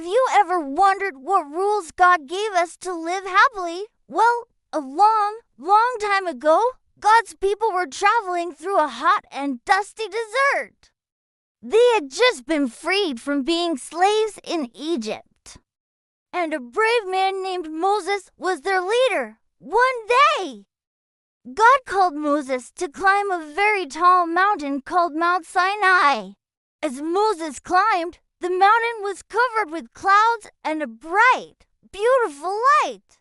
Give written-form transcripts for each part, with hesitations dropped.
Have you ever wondered what rules God gave us to live happily? Well, a long, long time ago, God's people were traveling through a hot and dusty desert. They had just been freed from being slaves in Egypt. And a brave man named Moses was their leader. One day, God called Moses to climb a very tall mountain called Mount Sinai. As Moses climbed, the mountain was covered with clouds and a bright, beautiful light.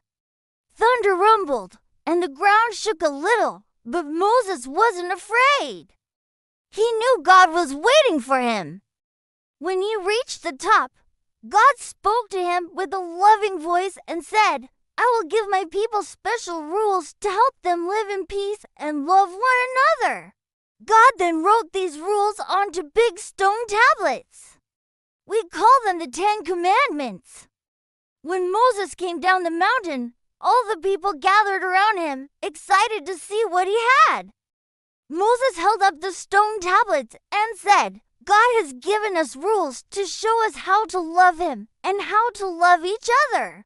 Thunder rumbled, and the ground shook a little, but Moses wasn't afraid. He knew God was waiting for him. When he reached the top, God spoke to him with a loving voice and said, "I will give my people special rules to help them live in peace and love one another." God then wrote these rules onto big stone tablets. We call them the 10 Commandments. When Moses came down the mountain, all the people gathered around him, excited to see what he had. Moses held up the stone tablets and said, "God has given us rules to show us how to love him and how to love each other."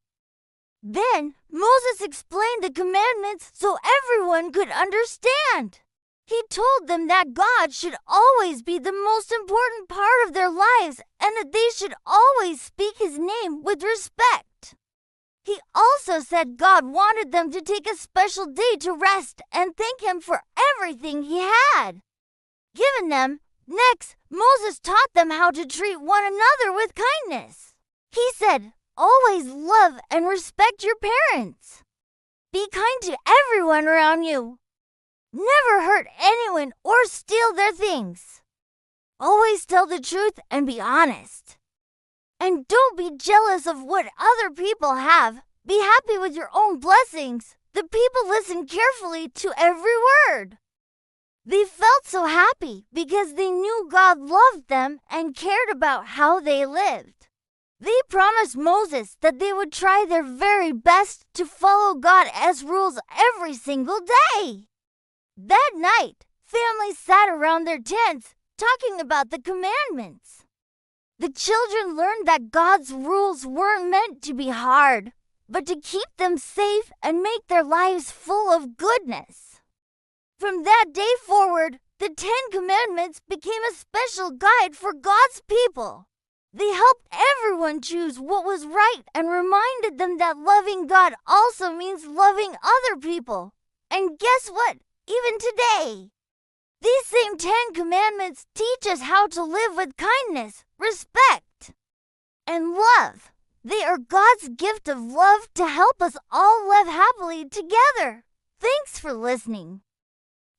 Then Moses explained the commandments so everyone could understand. He told them that God should always be the most important part of their lives and that they should always speak his name with respect. He also said God wanted them to take a special day to rest and thank him for everything he had given them. Next, Moses taught them how to treat one another with kindness. He said, "Always love and respect your parents. Be kind to everyone around you. Never hurt anyone or steal their things. Always tell the truth and be honest. And don't be jealous of what other people have. Be happy with your own blessings." The people listened carefully to every word. They felt so happy because they knew God loved them and cared about how they lived. They promised Moses that they would try their very best to follow God's rules every single day. That night, families sat around their tents talking about the commandments. The children learned that God's rules weren't meant to be hard, but to keep them safe and make their lives full of goodness. From that day forward, the 10 Commandments became a special guide for God's people. They helped everyone choose what was right and reminded them that loving God also means loving other people. And guess what? Even today, these same 10 Commandments teach us how to live with kindness, respect, and love. They are God's gift of love to help us all live happily together. Thanks for listening.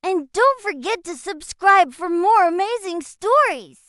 And don't forget to subscribe for more amazing stories.